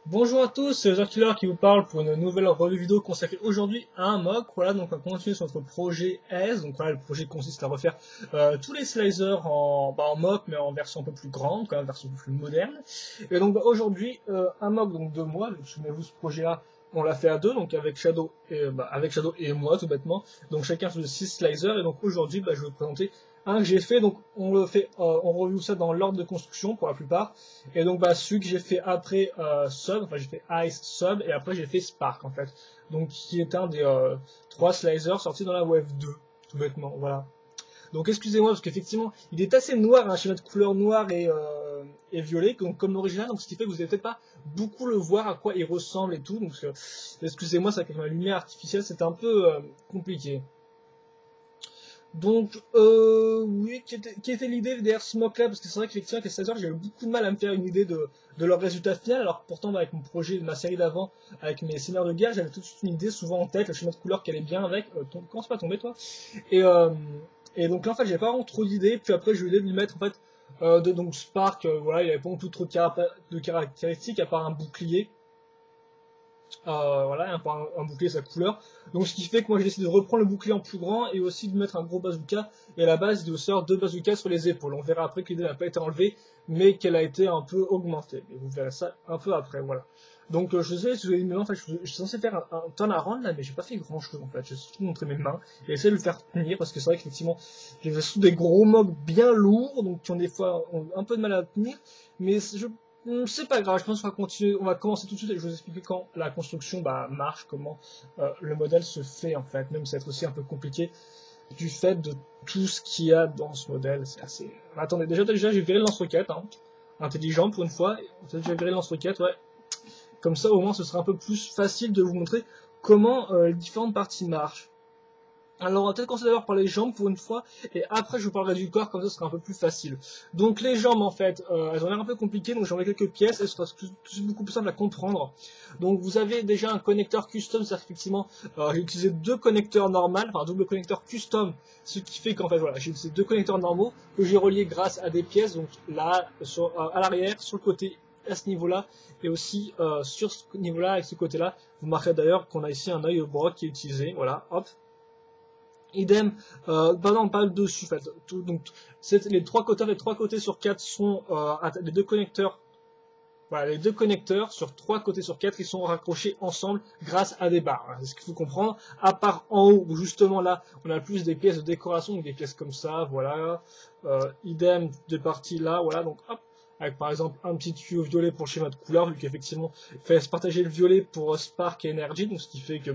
Bonjour à tous, c'est Killer qui vous parle pour une nouvelle revue vidéo consacrée aujourd'hui à un mock. Voilà, donc on va continuer sur notre projet S. Donc voilà, le projet consiste à refaire tous les slicers en mock, mais en version un peu plus grande, quand même, version un peu plus moderne. Et donc aujourd'hui, un mock donc de moi. Souvenez-vous, ce projet-là, on l'a fait à deux, donc avec Shadow et moi tout bêtement. Donc chacun faisait 6 slicers. Et donc aujourd'hui, je vais vous présenter un que j'ai fait. Donc on le fait, on review ça dans l'ordre de construction pour la plupart. Et donc celui que j'ai fait après Sub, enfin j'ai fait Ice Sub et après j'ai fait Spark en fait. Donc qui est un des 3 slicers sortis dans la Wave 2, tout bêtement, voilà. Donc excusez-moi parce qu'effectivement il est assez noir, un schéma de couleur noire et violet, donc, comme l'original, donc ce qui fait que vous n'allez peut-être pas beaucoup le voir à quoi il ressemble et tout. Donc excusez-moi, ça avec ma lumière artificielle c'est un peu compliqué. Donc, oui, qui était l'idée derrière ce mock-là? Parce que c'est vrai qu'effectivement, avec les 16 heures, j'ai eu beaucoup de mal à me faire une idée de leur résultat final, alors que pourtant, avec mon projet, ma série d'avant, avec mes seigneurs de guerre, j'avais tout de suite une idée souvent en tête, le schéma de couleur qui allait bien avec. Commence pas à tomber, toi. Et, euh, et donc là, en fait, j'avais pas vraiment trop d'idées, puis après, j'ai eu l'idée de lui mettre, en fait, donc Spark, voilà, il avait pas trop de caractéristiques, à part un bouclier. Voilà, un bouclier sa couleur. Donc ce qui fait que moi j'ai décidé de reprendre le bouclier en plus grand et aussi de mettre un gros bazooka. Et à la base de faire 2 bazookas sur les épaules. On verra après que l'idée n'a pas été enlevée, mais qu'elle a été un peu augmentée. Et vous verrez ça un peu après, voilà. Donc je sais, si vous avez dit, mais en fait, je suis censé faire un turnaround là, mais j'ai pas fait grand chose en fait. J'ai surtout montré mes mains et essayé de le faire tenir parce que c'est vrai qu'effectivement, j'ai fait sous des gros mobs bien lourds, donc qui ont des fois un peu de mal à tenir. Mais c'est pas grave, je pense qu'on va continuer, on va commencer tout de suite et je vais vous expliquer quand la construction marche, comment le modèle se fait en fait, même si ça va être aussi un peu compliqué du fait de tout ce qu'il y a dans ce modèle, c'est assez... Attendez, déjà j'ai viré le lance-roquette, hein. Intelligent pour une fois, j'ai viré le lance-roquette, ouais. Comme ça au moins ce sera un peu plus facile de vous montrer comment les différentes parties marchent. Alors, on va peut-être commencer d'abord par les jambes pour une fois, et après je vous parlerai du corps, comme ça ce sera un peu plus facile. Donc les jambes en fait, elles ont l'air un peu compliquées, donc j'en ai quelques pièces, et ce sera beaucoup plus simple à comprendre. Donc vous avez déjà un connecteur custom, c'est-à-dire qu'effectivement j'ai utilisé 2 connecteurs normaux, enfin double connecteur custom, ce qui fait qu'en fait voilà, j'ai utilisé 2 connecteurs normaux que j'ai reliés grâce à des pièces, donc là, à l'arrière, sur le côté à ce niveau-là, et aussi sur ce niveau-là, avec ce côté-là. Vous marquerez d'ailleurs qu'on a ici un œil broc qui est utilisé, voilà, hop. Idem, non, pas le dessus, en fait. Donc, les 3 côtés sur 4 sont les 2 connecteurs. Voilà, les 2 connecteurs sur 3 côtés sur 4, ils sont raccrochés ensemble grâce à des barres. C'est ce qu'il faut comprendre. À part en haut, où justement là, on a plus des pièces de décoration, donc des pièces comme ça, voilà. Idem de partie là, voilà. Donc hop, avec par exemple un petit tuyau violet pour le schéma de couleur, vu qu'effectivement, il fallait se partager le violet pour Spark et Energy, donc ce qui fait que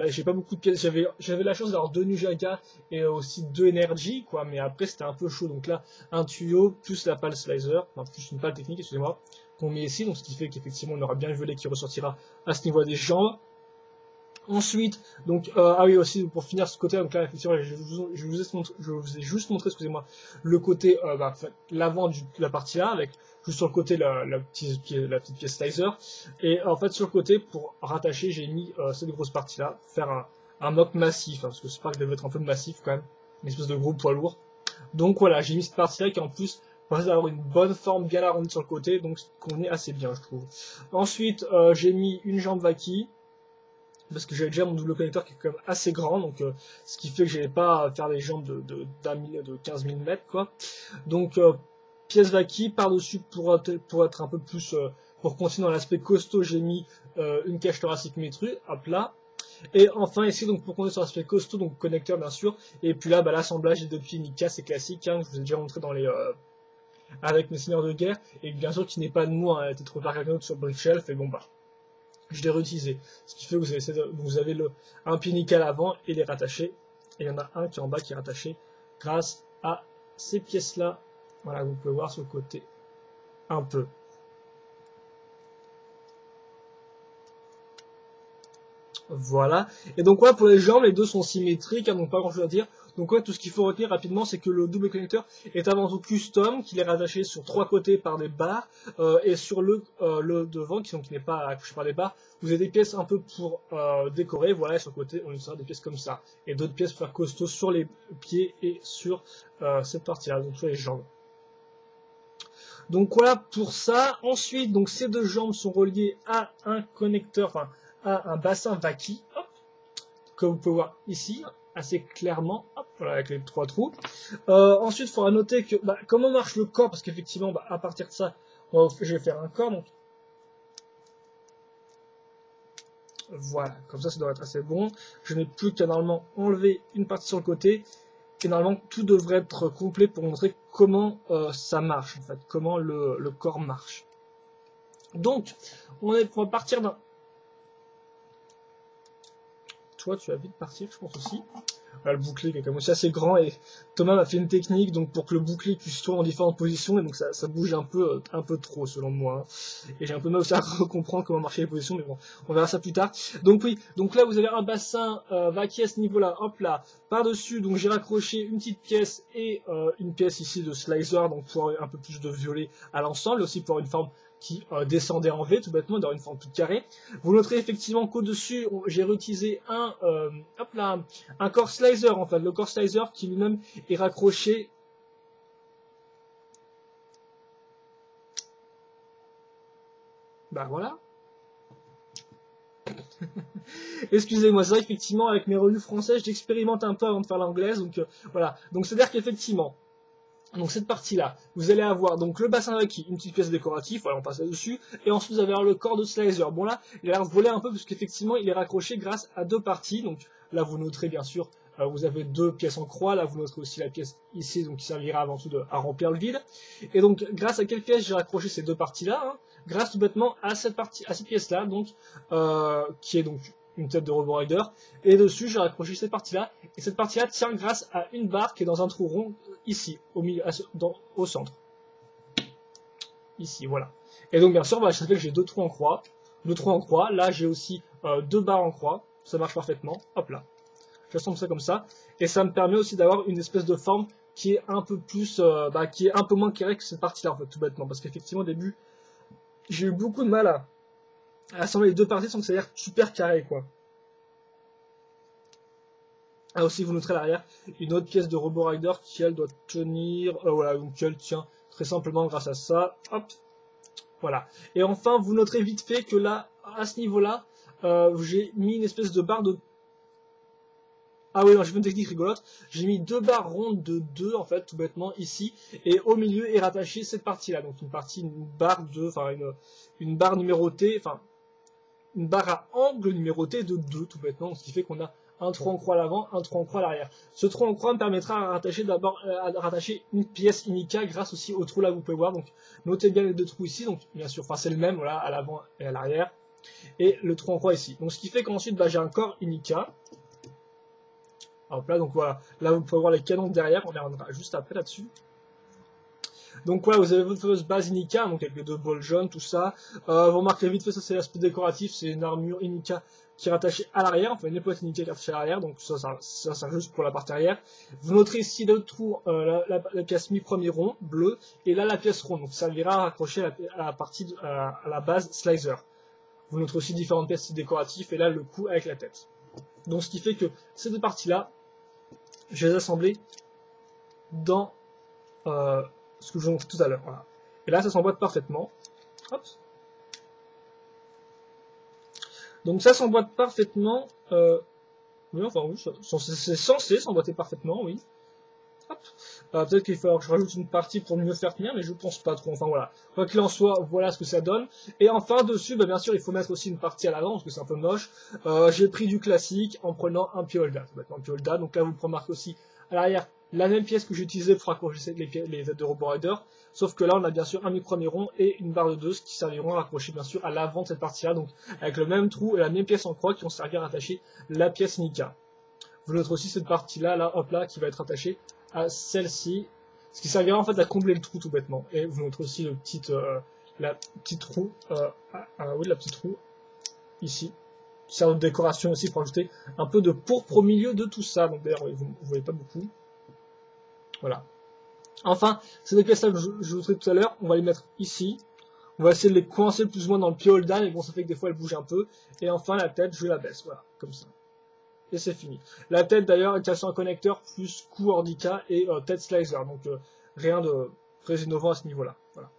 j'ai pas beaucoup de pièces. J'avais la chance d'avoir 2 Nujaka et aussi 2 Energy, quoi. Mais après, c'était un peu chaud. Donc là, un tuyau plus la pale slicer, enfin plus une pale technique, excusez-moi, qu'on met ici. Donc ce qui fait qu'effectivement, on aura bien le violet qui ressortira à ce niveau des jambes. Ensuite, donc, ah oui, aussi, pour finir ce côté, donc là, effectivement, je vous ai juste montré, excusez-moi, le côté, l'avant de la partie là, avec juste sur le côté la petite pièce slicer. Et en fait, sur le côté, pour rattacher, j'ai mis cette grosse partie-là, faire un mock massif, hein, parce que c'est pas que devait être un peu massif quand même, une espèce de gros poids lourd. Donc voilà, j'ai mis cette partie-là qui en plus permet d'avoir une bonne forme bien arrondie sur le côté, donc ça convenait assez bien, je trouve. Ensuite, j'ai mis une jambe Vaki, parce que j'avais déjà mon double connecteur qui est quand même assez grand, donc ce qui fait que j'allais pas faire des jambes de 15 mm, quoi. Donc pièce Vaki par-dessus pour être un peu plus, pour continuer dans l'aspect costaud, j'ai mis une cage thoracique métrue à plat. Et enfin ici, donc pour continuer sur l'aspect costaud, donc connecteur bien sûr, et puis là l'assemblage des 2 pieds Nika, c'est classique, hein, je vous ai déjà montré dans avec mes seigneurs de guerre, et bien sûr qui n'est pas de moi, hein, a été trouvé par quelqu'un d'autre sur Brickshelf, et bon je l'ai réutilisé. Ce qui fait que vous avez un pied nickel avant et les rattachés. Et il y en a un qui est en bas qui est rattaché grâce à ces pièces-là. Voilà, vous pouvez voir sur le côté un peu. Voilà. Et donc voilà, pour les jambes, les deux sont symétriques, hein, donc pas grand chose à dire. Donc ouais, tout ce qu'il faut retenir rapidement, c'est que le double connecteur est avant tout custom, qu'il est rattaché sur 3 côtés par des barres, et sur le devant, qui n'est pas accroché par des barres, vous avez des pièces un peu pour décorer, voilà, et sur le côté, on utilisera des pièces comme ça. Et d'autres pièces pour faire costaud sur les pieds et sur cette partie-là, donc sur les jambes. Donc voilà pour ça. Ensuite, donc ces deux jambes sont reliées à un connecteur, enfin à un bassin Vaki, hop, que vous pouvez voir ici assez clairement, hop, voilà, avec les trois trous. Ensuite, il faudra noter que comment marche le corps, parce qu'effectivement, à partir de ça, je vais faire un corps. Donc voilà, comme ça doit être assez bon. Je n'ai plus qu'à normalement enlever une partie sur le côté. Et normalement, tout devrait être complet pour montrer comment ça marche, en fait, comment le corps marche. Donc, on va partir d'un... Toi, tu vas vite partir, je pense aussi. Voilà, le bouclier qui est quand même aussi assez grand, et Thomas m'a fait une technique donc pour que le bouclier puisse tourner en différentes positions, et donc ça bouge un peu trop selon moi. Et j'ai un peu mal aussi à comprendre comment marcher les positions, mais bon, on verra ça plus tard. Donc oui, donc là vous avez un bassin Vaki à ce niveau-là, hop là, par-dessus, donc j'ai raccroché une petite pièce et une pièce ici de slicer, donc pour avoir un peu plus de violet à l'ensemble, aussi pour avoir une forme qui descendait en V, tout bêtement, d'avoir une forme toute carrée. Vous noterez effectivement qu'au-dessus, j'ai réutilisé hop là, un core slicer, en fait, le core slicer qui lui-même est raccroché. Bah voilà. Excusez-moi, c'est vrai qu'effectivement, avec mes revues françaises, j'expérimente un peu avant de faire l'anglaise, donc voilà. Donc c'est-à-dire qu'effectivement, donc cette partie-là, vous allez avoir donc le bassin Vaki, une petite pièce décorative, voilà, on passe là-dessus, et ensuite vous allez avoir le corps de slicer. Bon là, il a l'air de voler un peu parce qu'effectivement il est raccroché grâce à deux parties. Donc là vous noterez bien sûr, vous avez deux pièces en croix, là vous noterez aussi la pièce ici, donc qui servira avant tout à remplir le vide. Et donc grâce à quelle pièce j'ai raccroché ces deux parties-là, hein, grâce tout bêtement à cette pièce-là, donc qui est donc une tête de Robo Rider, et dessus j'ai raccroché cette partie-là, et cette partie-là tient grâce à une barre qui est dans un trou rond ici, au milieu, au centre. Ici, voilà. Et donc bien sûr, ça fait que j'ai deux trous en croix. Là j'ai aussi deux barres en croix. Ça marche parfaitement. Hop là. J'assemble ça comme ça. Et ça me permet aussi d'avoir une espèce de forme qui est un peu plus, qui est un peu moins carrée que cette partie-là, en fait, tout bêtement. Parce qu'effectivement, au début, j'ai eu beaucoup de mal à assembler les deux parties sans que ça ait l'air super carré, quoi. Ah, aussi, vous noterez à l'arrière une autre pièce de Robo Rider qui, elle, doit tenir. Voilà, donc elle tient très simplement grâce à ça. Hop, voilà. Et enfin, vous noterez vite fait que là, à ce niveau-là, j'ai mis une espèce de barre de... Ah oui, non, j'ai fait une technique rigolote. J'ai mis deux barres rondes de 2, en fait, tout bêtement, ici. Et au milieu est rattachée cette partie-là. Donc une barre de... Enfin, une barre numérotée, enfin, une barre à angle numérotée de 2, tout bêtement. Ce qui fait qu'on a un trou en croix à l'avant, un trou en croix à l'arrière. Ce trou en croix me permettra à rattacher d'abord une pièce Inika grâce aussi au trou là, vous pouvez voir. Donc notez bien les deux trous ici. Donc bien sûr, enfin c'est le même, voilà, à l'avant et à l'arrière. Et le trou en croix ici. Donc ce qui fait qu'ensuite j'ai un corps Inika. Hop là, donc voilà. Là vous pouvez voir les canons derrière, on les reviendra juste après là-dessus. Donc voilà, vous avez votre fameuse base Inika, donc avec les deux bols jaunes, tout ça. Vous remarquez vite fait, ça c'est l'aspect décoratif, c'est une armure Inika qui est rattachée à l'arrière, enfin une épaulette Inika qui est rattachée à l'arrière, donc ça sert juste pour la partie arrière. Vous noterez ici le trou, la pièce mi-premier rond, bleu, et là la pièce ronde, donc ça servira à raccrocher à la partie, à la base slicer. Vous noterez aussi différentes pièces décoratives, et là le cou avec la tête. Donc ce qui fait que ces deux parties-là, je vais les assembler dans... ce que je vous ai montré tout à l'heure. Voilà. Et là, ça s'emboîte parfaitement. Hop. Donc ça s'emboîte parfaitement. Oui, enfin oui, c'est censé s'emboîter parfaitement, oui. Hop. Peut-être qu'il va falloir que je rajoute une partie pour mieux faire tenir, mais je pense pas trop. Enfin voilà. Quoi qu'il en soit, voilà ce que ça donne. Et enfin, dessus, bien sûr, il faut mettre aussi une partie à l'avant, parce que c'est un peu moche. J'ai pris du classique en prenant un Piolda. Un Piolda. Donc là, vous remarquez aussi à l'arrière la même pièce que j'utilisais pour accrocher les aides de Robo Rider, sauf que là on a bien sûr un mi-premier rond et une barre de 2, ce qui serviront à raccrocher bien sûr à l'avant de cette partie-là, donc avec le même trou et la même pièce en croix qui vont servir à attacher la pièce Nika. Vous noterez aussi cette partie-là, là, hop là, qui va être attachée à celle-ci, ce qui servira en fait à combler le trou tout bêtement. Et vous noterez aussi le petit, la petite roue, oui, la petite roue ici, qui sert de décoration aussi pour ajouter un peu de pourpre au milieu de tout ça. Donc d'ailleurs, vous ne voyez pas beaucoup. Voilà. Enfin, ces deux pièces-là que je vous montrais tout à l'heure, on va les mettre ici. On va essayer de les coincer plus ou moins dans le Piolda, mais bon, ça fait que des fois elles bougent un peu. Et enfin, la tête, je la baisse, voilà, comme ça. Et c'est fini. La tête, d'ailleurs, est sur un connecteur plus cou Ordica et tête slicer, donc rien de très innovant à ce niveau-là. Voilà.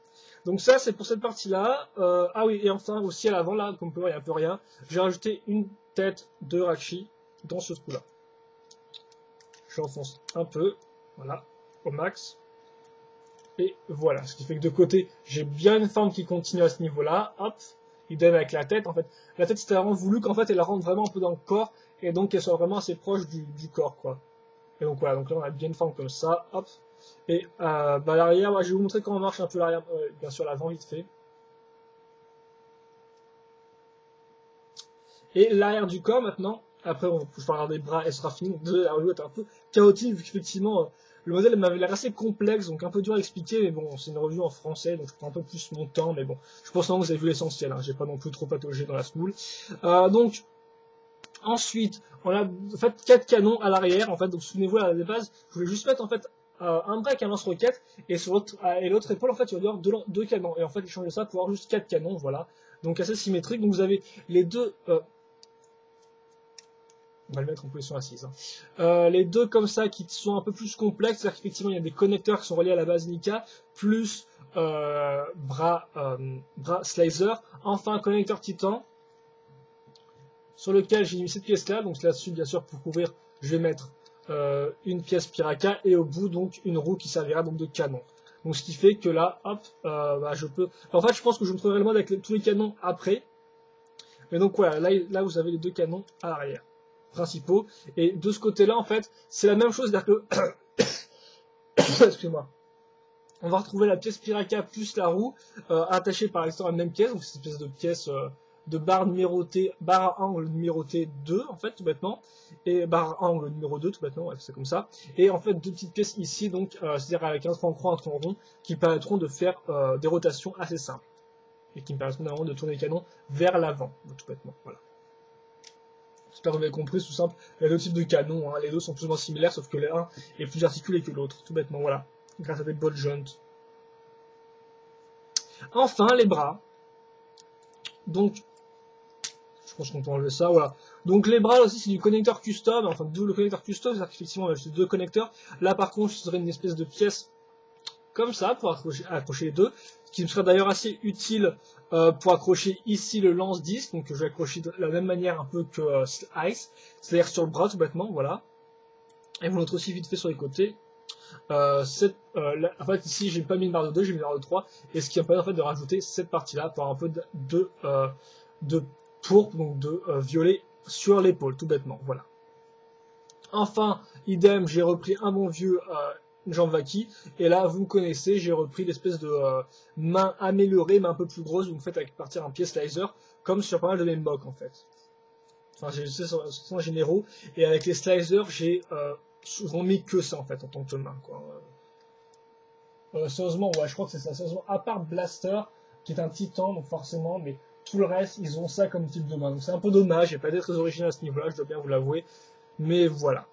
Donc ça, c'est pour cette partie-là. Ah oui, et enfin, aussi à l'avant, là, comme on peut voir, il n'y a un peu rien. J'ai rajouté une tête de Rachi dans ce trou-là. J'enfonce un peu, voilà, au max. Et voilà, ce qui fait que de côté, j'ai bien une forme qui continue à ce niveau-là. Hop, idem avec la tête. En fait, la tête, c'était vraiment voulu qu'en fait, elle la rentre vraiment un peu dans le corps. Et donc, qu'elle soit vraiment assez proche du corps, quoi. Et donc voilà, donc là, on a bien une forme comme ça. Hop. Et bah, l'arrière, je vais vous montrer comment marche un peu l'arrière, bien sûr l'avant vite fait. Et l'arrière du corps maintenant, après je parlerai des bras et ce sera fini. Donc désolé, la revue est un peu chaotique vu qu'effectivement le modèle m'avait l'air assez complexe, donc un peu dur à expliquer, mais bon, c'est une revue en français, donc je prends un peu plus mon temps, mais bon, je pense que vous avez vu l'essentiel, hein, j'ai pas non plus trop pataugé dans la smoule. Donc ensuite, on a en fait 4 canons à l'arrière, en fait, donc souvenez-vous à la base, je voulais juste mettre en fait un bras avec un lance-roquette, et sur l'autre épaule, en fait, il va y avoir deux canons, et en fait, j'ai changé ça pour avoir juste 4 canons, voilà, donc assez symétrique, donc vous avez les deux... on va le mettre en position assise. Hein. Les deux comme ça qui sont un peu plus complexes, c'est-à-dire qu'effectivement il y a des connecteurs qui sont reliés à la base Nika, plus bras slicer, enfin un connecteur titan, sur lequel j'ai mis cette pièce-là, donc là-dessus bien sûr pour couvrir je vais mettre une pièce Piraka et au bout donc une roue qui servira donc de canon. Donc ce qui fait que là, hop, bah, je peux... En fait je pense que je me trouverai le mode avec tous les canons après, mais donc voilà, là vous avez les deux canons à l'arrière principaux. Et de ce côté-là, en fait, c'est la même chose, c'est-à-dire que... Excusez-moi. On va retrouver la pièce Piraka plus la roue attachée par l'extérieur à la même pièce, donc c'est une espèce de pièce de barre numérotée, barre à angle numérotée 2, en fait, tout bêtement, et barre à angle numéro 2, tout bêtement, ouais, c'est comme ça. Et en fait, deux petites pièces ici, donc, c'est-à-dire avec un tronc croix, un tronc rond, qui permettront de faire des rotations assez simples, et qui me permettront d'abord de tourner le canon vers l'avant, tout bêtement, voilà. J'espère que vous avez compris, c'est tout simple. Il y a deux types de canons, hein. Les deux sont plus ou moins similaires, sauf que l'un est plus articulé que l'autre, tout bêtement, voilà. Grâce à des ball joints. Enfin, les bras. Donc, je pense qu'on peut enlever ça, voilà. Donc les bras, là aussi, c'est du connecteur custom, enfin, double connecteur custom, c'est-à-dire qu'effectivement, on a deux connecteurs. Là, par contre, ce serait une espèce de pièce comme ça, pour accrocher les deux, ce qui me serait d'ailleurs assez utile pour accrocher ici le lance-disque, donc je vais accrocher de la même manière un peu que Ice, c'est-à-dire sur le bras tout bêtement, voilà. Et vous montre aussi vite fait sur les côtés. En fait ici j'ai pas mis une barre de 2, j'ai mis une barre de 3, et ce qui me permet en fait de rajouter cette partie-là pour un peu de pourpre, donc de violet sur l'épaule, tout bêtement, voilà. Enfin, idem, j'ai repris un bon vieux Jean Vaki, et là vous me connaissez, j'ai repris l'espèce de main améliorée mais un peu plus grosse, donc faite avec partir un pied slicer, comme sur pas mal de mes mocks en fait. Enfin j'ai juste sur généraux, et avec les slicers j'ai souvent mis que ça en fait en tant que main quoi. Sérieusement, ouais, je crois que c'est ça, sérieusement, à part Blaster, qui est un titan, donc forcément, mais tout le reste, ils ont ça comme type de main. Donc c'est un peu dommage, j'ai pas été très original à ce niveau-là, je dois bien vous l'avouer, mais voilà.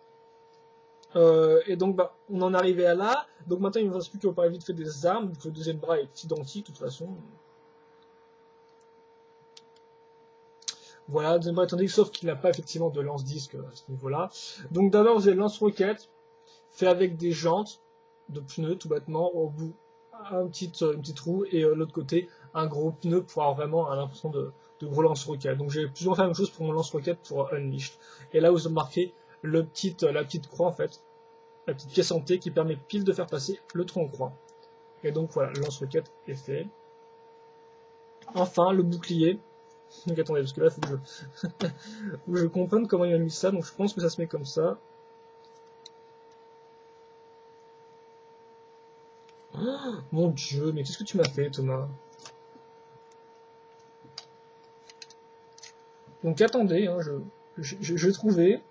Et donc bah, on en est arrivé à là, donc maintenant il ne me reste plus qu'à parler vite fait des armes, donc le deuxième bras est identique de toute façon. Voilà, le deuxième bras est identique, sauf qu'il n'a pas effectivement de lance-disque à ce niveau-là. Donc d'abord vous avez le lance-roquette, fait avec des jantes de pneus tout bêtement, au bout une petite roue, et l'autre côté un gros pneu pour avoir vraiment l'impression de gros lance-roquette. Donc j'ai plus ou moins fait la même chose pour mon lance-roquette pour Unleashed. Et là vous avez marqué la petite croix en fait, la petite pièce en T qui permet pile de faire passer le tronc croix. Et donc voilà, le lance-roquette est fait. Enfin, le bouclier. Donc attendez, parce que là, il faut que je comprenne comment il a mis ça. Donc je pense que ça se met comme ça. Oh, mon Dieu, mais qu'est-ce que tu m'as fait, Thomas? Donc attendez, hein, je vais trouver.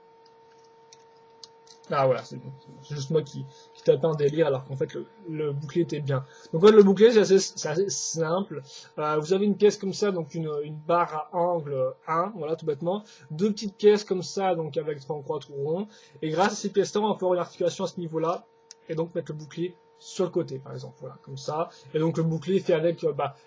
Ah voilà, c'est bon. C'est juste moi qui tapais un délire alors qu'en fait le bouclier était bien. Donc ouais, le bouclier c'est assez simple. Vous avez une pièce comme ça, donc une barre à angle 1, voilà tout bêtement. Deux petites pièces comme ça, donc avec trois croix tout rond. Et grâce à ces pièces-là, on va avoir une articulation à ce niveau-là. Et donc mettre le bouclier sur le côté par exemple, voilà, comme ça. Et donc le bouclier fait avec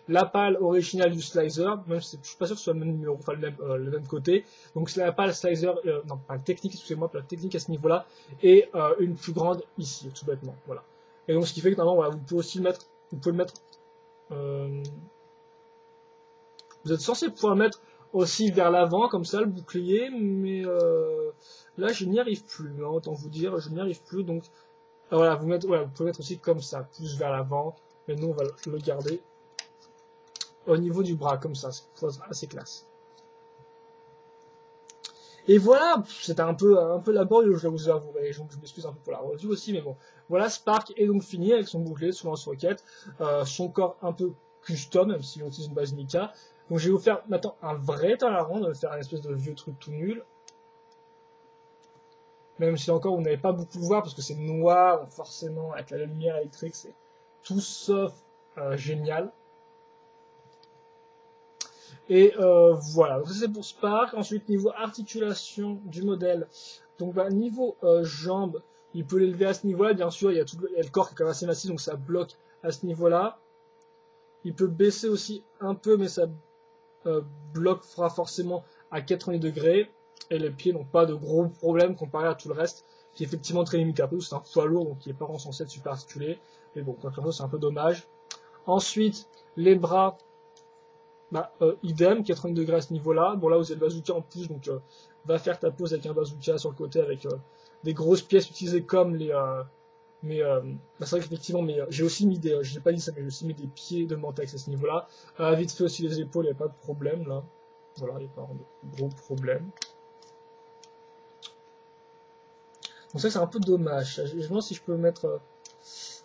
la pale originale du slicer, même si je suis pas sûr que ce soit le même numéro, enfin le même côté. Donc c'est la pale slicer, non pas technique, excusez-moi, la technique à ce niveau-là, et une plus grande ici, tout bêtement, voilà. Et donc ce qui fait que normalement, voilà, vous pouvez aussi le mettre, vous pouvez le mettre Vous êtes censé pouvoir mettre aussi vers l'avant, comme ça, le bouclier, mais là, je n'y arrive plus, hein, autant vous dire, je n'y arrive plus, donc voilà, vous pouvez mettre aussi comme ça, plus vers l'avant, mais nous, on va le garder au niveau du bras, comme ça, c'est assez classe. Et voilà, c'était un peu laborieux, je vous avouerai, donc je m'excuse un peu pour la review aussi, mais bon. Voilà, Spark est donc fini avec son bouclier, son lance-roquette, son corps un peu custom, même si on utilise une base Nika. Donc je vais vous faire maintenant un vrai Talaran, de faire un espèce de vieux truc tout nul. Même si encore vous n'avez pas beaucoup de voir, parce que c'est noir, donc forcément, avec la lumière électrique, c'est tout sauf génial. Et voilà, donc ça c'est pour Spark. Ensuite, niveau articulation du modèle, donc bah, niveau jambes, il peut l'élever à ce niveau-là, bien sûr, il y a le corps qui est quand même assez massif, donc ça bloque à ce niveau-là. Il peut baisser aussi un peu, mais ça bloquera forcément à 90 degrés. Et les pieds n'ont pas de gros problèmes comparé à tout le reste, qui est effectivement très limité. Après, c'est un poids lourd, donc qui n'est pas censé être super articulé. Mais bon, comme ça, c'est un peu dommage. Ensuite, les bras. Bah, idem, 90 degrés à ce niveau-là. Bon, là, vous avez le bazooka en plus, donc va faire ta pose avec un bazooka sur le côté avec des grosses pièces utilisées comme les. Bah, c'est vrai qu'effectivement, mais j'ai aussi mis des. Je n'ai pas dit ça, mais j'ai aussi mis des pieds de Mantex à ce niveau-là. Vite fait aussi les épaules, il n'y a pas de problème là. Voilà, il n'y a pas de gros problème. Donc, ça, c'est un peu dommage. Je me demande si je peux mettre.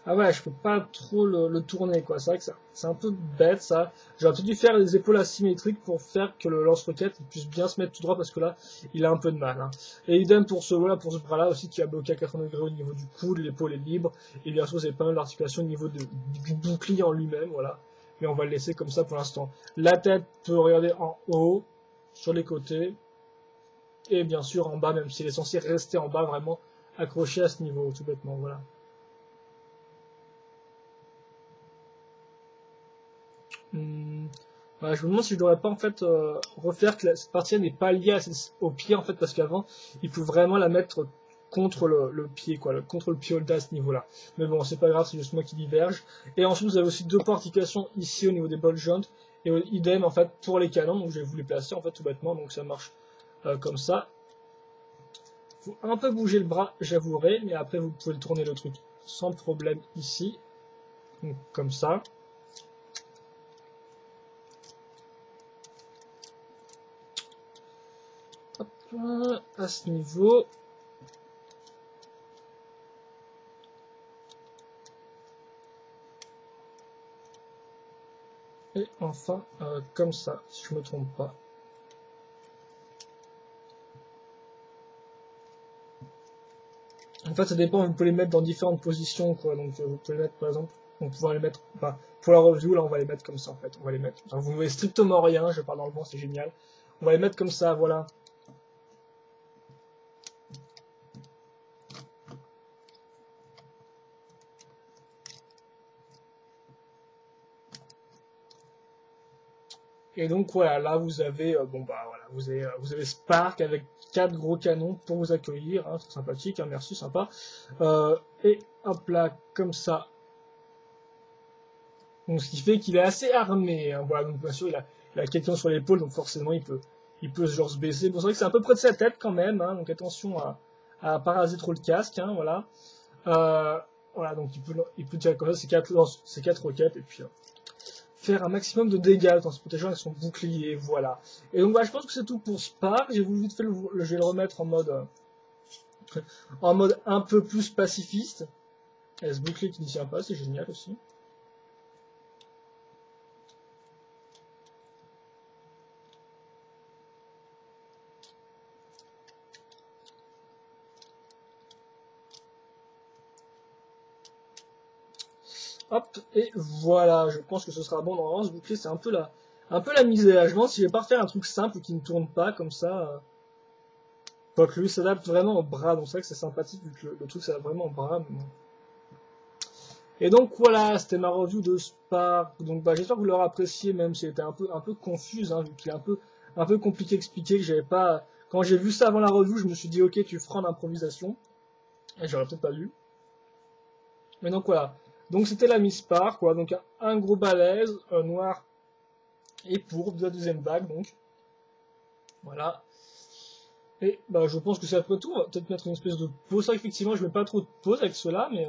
Ah ouais, je peux pas trop le tourner, quoi. C'est vrai que c'est un peu bête, ça. J'aurais peut-être dû faire les épaules asymétriques pour faire que le lance-roquette puisse bien se mettre tout droit, parce que là, il a un peu de mal. Hein. Et idem pour ce bras-là aussi, qui a bloqué à 80 degrés au niveau du coude, l'épaule est libre. Et bien sûr, vous avez pas mal d'articulation au niveau du bouclier en lui-même, voilà. Mais on va le laisser comme ça pour l'instant. La tête peut regarder en haut, sur les côtés, et bien sûr en bas, même s'il est censé rester en bas, vraiment accroché à ce niveau, tout bêtement, voilà. Voilà, je me demande si je devrais pas en fait refaire que cette partie n'est pas liée au pied en fait, parce qu'avant il faut vraiment la mettre contre le pied, quoi, contre le pied à ce niveau-là. Mais bon, c'est pas grave, c'est juste moi qui diverge. Et ensuite vous avez aussi deux ports d'articulation ici au niveau des ball joints, et idem en fait pour les canons, donc je vais vous les placer en fait tout bêtement, donc ça marche comme ça. Faut un peu bouger le bras, j'avouerai, mais après vous pouvez le tourner le truc sans problème ici, donc comme ça. À ce niveau. Et enfin, comme ça, si je me trompe pas. En fait, ça dépend, vous pouvez les mettre dans différentes positions, quoi. Donc, vous pouvez les mettre, par exemple, on pourra les mettre, enfin, pour la review, là, on va les mettre comme ça, en fait. On va les mettre. Enfin, vous ne voyez strictement rien, je parle dans le vent, c'est génial. On va les mettre comme ça, voilà. Et donc voilà, là vous avez bon bah voilà, vous avez Spark avec 4 gros canons pour vous accueillir, hein, c'est sympathique, hein, merci, sympa. Et hop là, comme ça. Donc ce qui fait qu'il est assez armé, hein, voilà, donc bien sûr il a quelqu'un sur l'épaule, donc forcément il peut genre se baisser. Bon, c'est vrai que c'est à peu près de sa tête quand même, hein, donc attention à pas raser trop le casque, hein, voilà. Voilà, donc il peut tirer comme ça ses 4 roquettes et puis faire un maximum de dégâts en se protégeant avec son bouclier, voilà. Et donc je pense que c'est tout pour Spark. J'ai voulu vite fait je vais le remettre en mode un peu plus pacifiste. Et ce bouclier qui n'y tient pas, c'est génial aussi. Hop, et voilà, je pense que ce sera bon. Normalement, ce bouclier, c'est un peu la misère. Je me demande si je vais pas faire un truc simple qui ne tourne pas comme ça. Quoique lui s'adapte vraiment au bras, donc c'est vrai que c'est sympathique vu que le truc s'adapte vraiment au bras. Mais bon. Et donc voilà, c'était ma review de Spark. Donc j'espère que vous l'aurez apprécié, même si elle était un peu confuse, hein, vu qu'il est un peu compliqué à expliquer, que j'avais pas. Quand j'ai vu ça avant la review, je me suis dit ok, tu feras en improvisation. Et j'aurais peut-être pas lu. Mais donc voilà. Donc c'était la Mispar, quoi. Donc un gros balèze, noir et pourpre de la deuxième vague, donc. Voilà. Et bah, je pense que c'est après tout. On va peut-être mettre une espèce de pause. Effectivement, je mets pas trop de pause avec cela, mais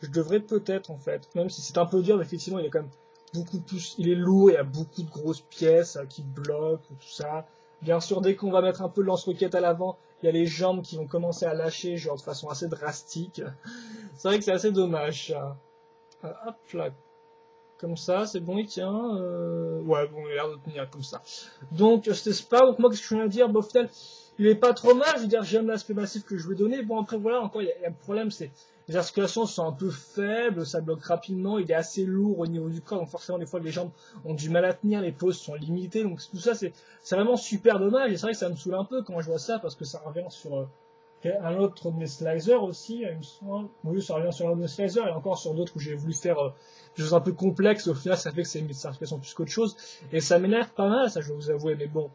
je devrais peut-être en fait. Même si c'est un peu dur, mais effectivement, il est quand même beaucoup plus. Il est lourd, il y a beaucoup de grosses pièces qui bloquent, tout ça. Bien sûr, dès qu'on va mettre un peu de lance-roquette à l'avant, il y a les jambes qui vont commencer à lâcher, genre de façon assez drastique. C'est vrai que c'est assez dommage, ça. Hop là, comme ça, c'est bon, il tient. Ouais, bon, il a l'air de tenir comme ça. Donc, c'était pas. Donc, moi, qu'est-ce que je viens de dire? Bah, au final, il est pas trop mal. Je veux dire, j'aime l'aspect massif que je vais donner. Bon, après, voilà, encore, il y a un problème, c'est les articulations sont un peu faibles, ça bloque rapidement, il est assez lourd au niveau du corps, donc forcément, des fois, les jambes ont du mal à tenir, les poses sont limitées, donc tout ça, c'est vraiment super dommage. Et c'est vrai que ça me saoule un peu quand je vois ça, parce que ça revient sur un autre de mes slicers aussi, il me semble. Oui, ça revient sur un de mes slicers, et encore sur d'autres où j'ai voulu faire des choses un peu complexes, au final, ça fait que c'est une articulation plus qu'autre chose, et ça m'énerve pas mal, ça, je vais vous avouer, mais bon.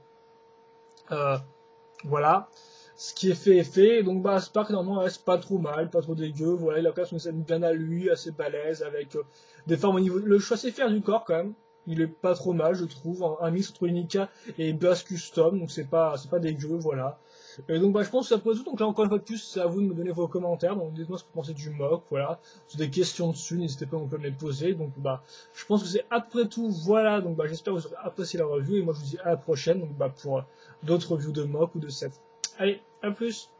Voilà. Ce qui est fait. Donc, bah, Spark, normalement, reste pas trop mal, pas trop dégueu. Voilà, il a quand même une scène bien à lui, assez balèze, avec des formes au niveau. Le choix c'est faire du corps, quand même. Il est pas trop mal, je trouve. Un mix entre Unica et Bass Custom, donc c'est pas dégueu, voilà. Et donc, bah, je pense que ça peut tout. Donc, là, encore une fois de plus, c'est à vous de me donner vos commentaires. Donc, dites-moi ce que vous pensez du mock, voilà. Si vous avez des questions dessus, n'hésitez pas, on peut me les poser. Donc, bah, je pense que c'est après tout, voilà. Donc, bah, j'espère que vous aurez apprécié la review. Et moi, je vous dis à la prochaine, donc, bah, pour d'autres reviews de mock ou de set. Allez, à plus!